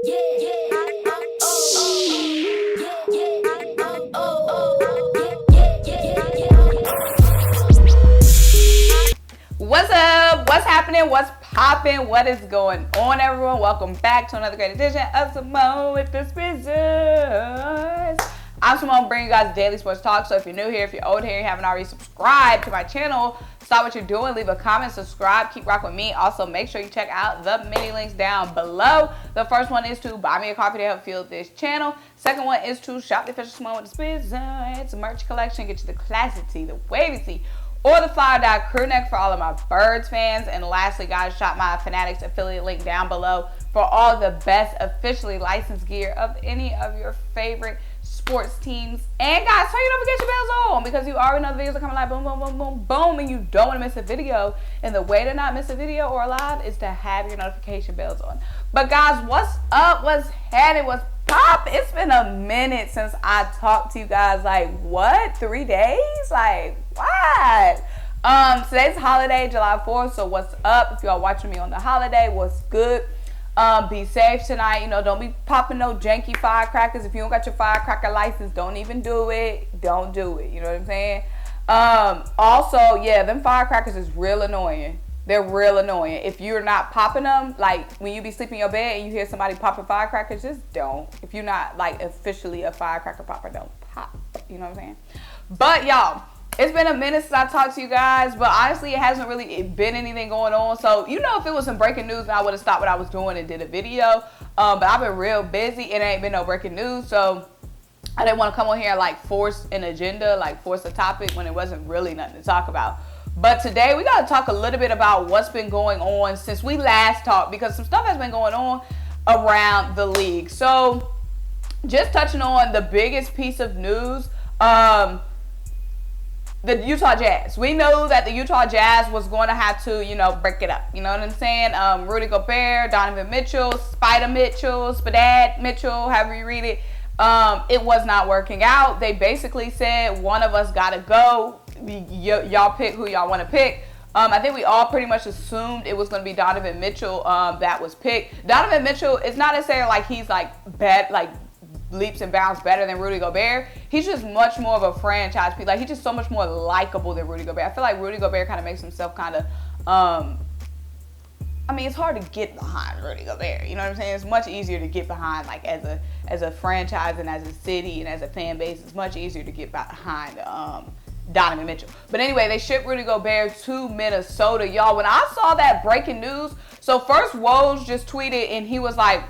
What's up? What's happening? What's popping? What is going on, everyone? Welcome back to another great edition of Symone with the Sports. I'm Symone, bringing you guys daily sports talk. So if you're new here, if you're old here, you haven't already subscribed to my channel, stop what you're doing, leave a comment, subscribe, keep rocking with me. Also, make sure you check out the mini links down below. The first one is to buy me a coffee to help fuel this channel. Second one is to shop the official Symone with the Sports. It's a merch collection. Get you the classic tee, the wavy tee, or the fly dye crew neck for all of my Birds fans. And lastly, guys, shop my Fanatics affiliate link down below for all the best officially licensed gear of any of your favorite sports teams. And guys, turn your notification bells on, because you already know the videos are coming like boom, boom, boom, boom, boom, and you don't want to miss a video. And the way to not miss a video or a live is to have your notification bells on. But guys, what's up? What's happening? What's pop? It's been a minute since I talked to you guys. Like, what? 3 days? Like, what? Today's holiday, July 4th. So what's up? If y'all watching me on the holiday, what's good? Be safe tonight. You know, don't be popping no janky firecrackers. If you don't got your firecracker license, don't even do it. Don't do it. You know what I'm saying? Also, yeah, them firecrackers is real annoying. They're real annoying. If you're not popping them, like when you be sleeping in your bed and you hear somebody popping firecrackers, just don't. If you're not like officially a firecracker popper, don't pop. You know what I'm saying? But y'all, it's been a minute since I talked to you guys, but honestly, it hasn't really been anything going on. So, you know, if it was some breaking news, I would have stopped what I was doing and did a video. But I've been real busy. It ain't been no breaking news. So I didn't want to come on here and like force an agenda, like force a topic when it wasn't really nothing to talk about. But today we got to talk a little bit about what's been going on since we last talked, because some stuff has been going on around the league. So just touching on the biggest piece of news, the Utah Jazz. We know that the Utah Jazz was going to have to, you know, break it up. You know what I'm saying? Rudy Gobert, Donovan Mitchell, Spider Mitchell, Spadad Mitchell, however you read it. It was not working out. They basically said one of us got to go. Y'all pick who y'all want to pick. I think we all pretty much assumed it was going to be Donovan Mitchell that was picked. Donovan Mitchell is not necessarily like he's like bad, like leaps and bounds better than Rudy Gobert. He's just much more of a franchise piece. Like, he's just so much more likable than Rudy Gobert. I feel like Rudy Gobert kind of makes himself kind of, I mean, it's hard to get behind Rudy Gobert. You know what I'm saying? It's much easier to get behind, like, as a franchise and as a city and as a fan base. It's much easier to get behind Donovan Mitchell. But anyway, they shipped Rudy Gobert to Minnesota. Y'all, when I saw that breaking news, so first Woj just tweeted and he was like,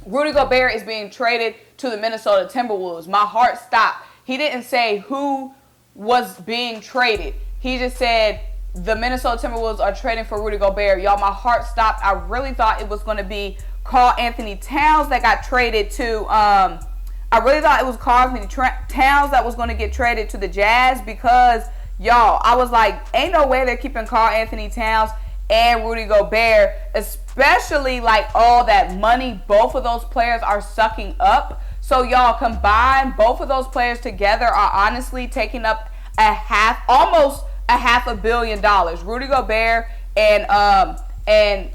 Rudy Gobert is being traded to the Minnesota Timberwolves. My heart stopped. He didn't say who was being traded. He just said the Minnesota Timberwolves are trading for Rudy Gobert. Y'all, my heart stopped. I really thought it was going to be Karl-Anthony Towns that got traded to, I really thought it was Karl-Anthony Towns that was going to get traded to the Jazz, because, y'all, I was like, ain't no way they're keeping Karl-Anthony Towns and Rudy Gobert, especially like all that money both of those players are sucking up. So y'all, combine both of those players together are honestly taking up almost a $500 million. Rudy Gobert and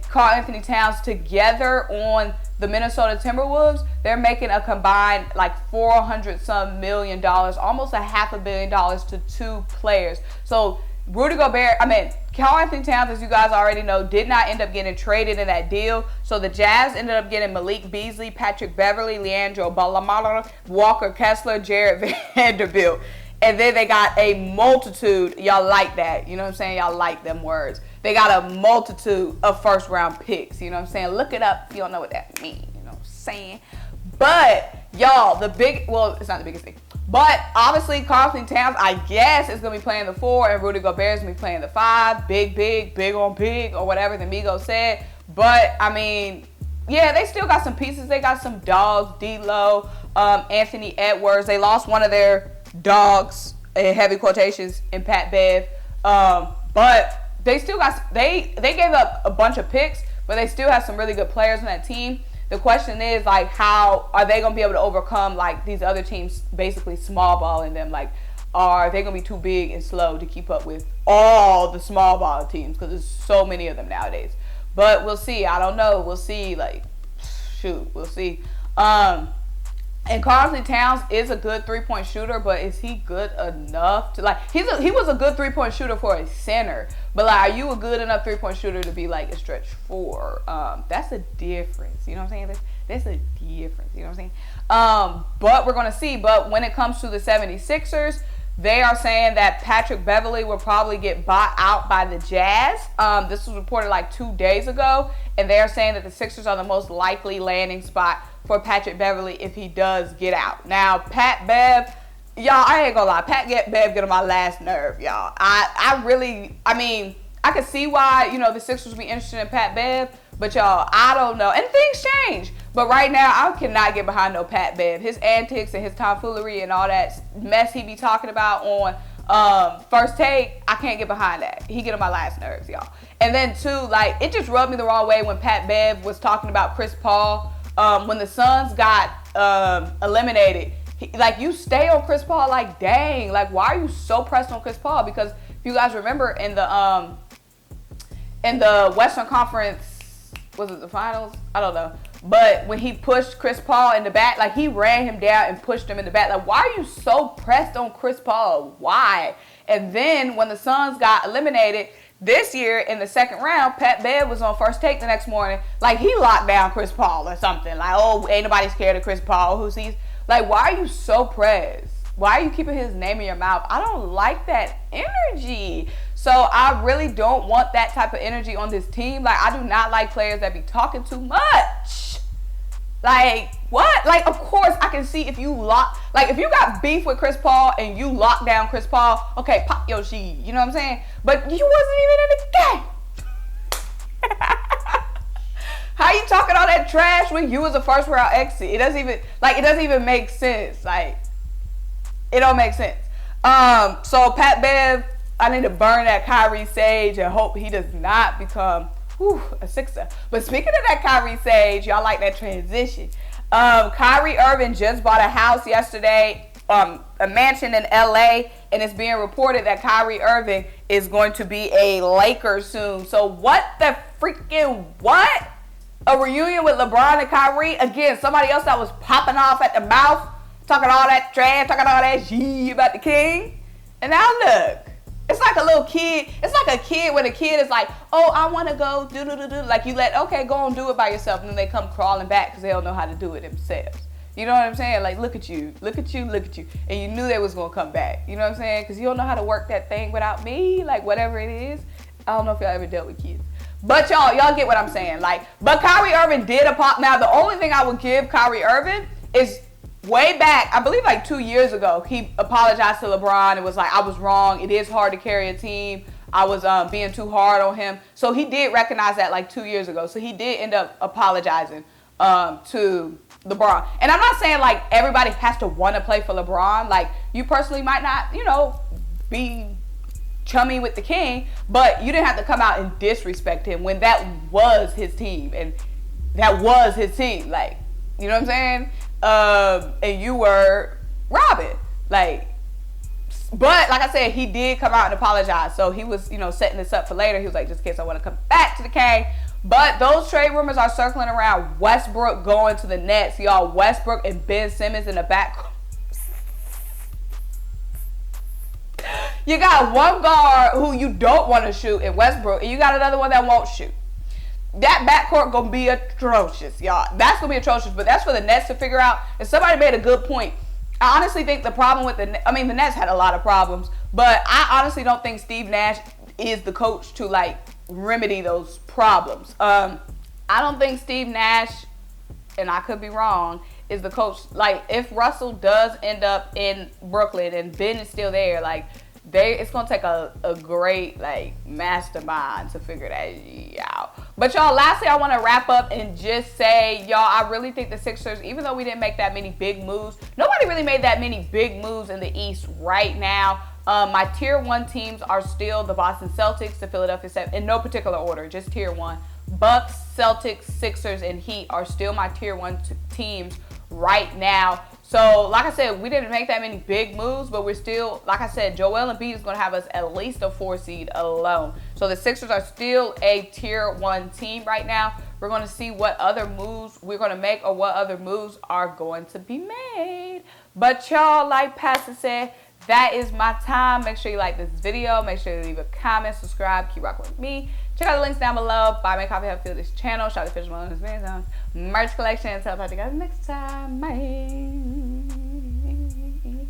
Karl-Anthony Towns together on the Minnesota Timberwolves, they're making a combined like $400-some million, almost a $500 million to two players. So Rudy Gobert, Karl-Anthony Towns, as you guys already know, did not end up getting traded in that deal. So the Jazz ended up getting Malik Beasley, Patrick Beverley, Leandro Ballamara, Walker Kessler, Jared Vanderbilt. And then they got a multitude. Y'all like that. You know what I'm saying? Y'all like them words. They got a multitude of first-round picks. You know what I'm saying? Look it up if you don't know what that means. You know what I'm saying? But, y'all, it's not the biggest thing. But obviously, Karl-Anthony Towns, I guess, is going to be playing the 4, and Rudy Gobert is going to be playing the 5. Big on big, or whatever the Migos said. But, I mean, yeah, they still got some pieces. They got some dogs, D-Lo, Anthony Edwards. They lost one of their dogs, in heavy quotations, in Pat Bev. But they still got, they gave up a bunch of picks, but they still have some really good players on that team. The question is, like, how are they going to be able to overcome, like, these other teams basically small balling them? Like, are they going to be too big and slow to keep up with all the small ball teams? Because there's so many of them nowadays. But we'll see. I don't know. We'll see. Like, shoot, we'll see. And Karl-Anthony Towns is a good 3-point shooter, but is he good enough to, like, he was a good 3-point shooter for a center, but like, are you a good enough 3-point shooter to be like a stretch 4? That's a difference, you know what I'm saying? That's a difference, you know what I'm saying? But we're gonna see. But when it comes to the 76ers, they are saying that Patrick Beverley will probably get bought out by the Jazz. This was reported like 2 days ago, and they are saying that the Sixers are the most likely landing spot for Patrick Beverley if he does get out. Now, Pat Bev, y'all, I ain't gonna lie, Pat Bev get on my last nerve, y'all. I mean, I can see why, you know, the Sixers would be interested in Pat Bev, but y'all, I don't know. And things change. But right now, I cannot get behind no Pat Bev. His antics and his tomfoolery and all that mess he be talking about on First Take, I can't get behind that. He get on my last nerves, y'all. And then too, like, it just rubbed me the wrong way when Pat Bev was talking about Chris Paul. When the Suns got eliminated, like, you stay on Chris Paul, like, dang, like, why are you so pressed on Chris Paul? Because if you guys remember in the Western Conference, was it the finals? I don't know. But when he pushed Chris Paul in the back, like, he ran him down and pushed him in the back. Like, why are you so pressed on Chris Paul? Why? And then when the Suns got eliminated this year in the second round, Pat Bev was on First Take the next morning. Like, he locked down Chris Paul or something. Like, oh, ain't nobody scared of Chris Paul. Who sees? Like, why are you so pressed? Why are you keeping his name in your mouth? I don't like that energy. So I really don't want that type of energy on this team. Like, I do not like players that be talking too much. Like, what? Like, of course, I can see if you if you got beef with Chris Paul and you lock down Chris Paul, okay, pop your shit. You know what I'm saying? But you wasn't even in the game. How you talking all that trash when you was a first round exit? It doesn't even make sense. Like, it don't make sense. So Pat Bev, I need to burn that Kyrie sage and hope he does not become a Sixer. But speaking of that Kyrie sage, y'all like that transition. Kyrie Irving just bought a house yesterday, a mansion in LA, and it's being reported that Kyrie Irving is going to be a Laker soon. So what the freaking what? A reunion with LeBron and Kyrie? Again, somebody else that was popping off at the mouth, talking all that trash, talking all that shit about the king. And now look. It's like a little kid. It's like a kid when a kid is like, oh, I want to go do. Like, you okay, go and do it by yourself. And then they come crawling back because they don't know how to do it themselves. You know what I'm saying? Like, look at you. And you knew they was going to come back. You know what I'm saying? Because you don't know how to work that thing without me. Like, whatever it is. I don't know if y'all ever dealt with kids. But y'all get what I'm saying. Like, but Kyrie Irving did a pop. Now, the only thing I would give Kyrie Irving is way back, I believe like 2 years ago, he apologized to LeBron. It was like, I was wrong. It is hard to carry a team. I was being too hard on him. So he did recognize that like 2 years ago. So he did end up apologizing to LeBron. And I'm not saying like everybody has to want to play for LeBron. Like, you personally might not, you know, be chummy with the king, but you didn't have to come out and disrespect him when that was his team. And that was his team. Like, you know what I'm saying? And you were Robin. Like, but like I said, he did come out and apologize. So he was, you know, setting this up for later. He was like, just in case I want to come back to the King. But those trade rumors are circling around Westbrook going to the Nets. Y'all, Westbrook and Ben Simmons in the back. You got one guard who you don't want to shoot in Westbrook, and you got another one that won't shoot. That backcourt gonna be atrocious, y'all. That's gonna be atrocious, but that's for the Nets to figure out. And somebody made a good point. I honestly think the problem with the Nets had a lot of problems, but I honestly don't think Steve Nash is the coach to like remedy those problems. I don't think Steve Nash, and I could be wrong, is the coach. Like, if Russell does end up in Brooklyn and Ben is still there, like, it's gonna take a great like mastermind to figure that out. But y'all, lastly, I want to wrap up and just say, y'all, I really think the Sixers, even though we didn't make that many big moves, nobody really made that many big moves in the East right now. My tier 1 teams are still the Boston Celtics, the Philadelphia 7, in no particular order, just tier 1. Bucks, Celtics, Sixers, and Heat are still my tier 1 teams right now. So, like I said, we didn't make that many big moves, but we're still, like I said, Joel Embiid is going to have us at least a 4 seed alone. So the Sixers are still a tier 1 team right now. We're going to see what other moves we're going to make or what other moves are going to be made. But y'all, like Pastor said, that is my time. Make sure you like this video. Make sure you leave a comment, subscribe, keep rocking with me. Check out the links down below. Buy me a coffee, help fuel this channel. Shout out to Fish Malone, his merch collection. Until I'll talk to you guys next time. Bye.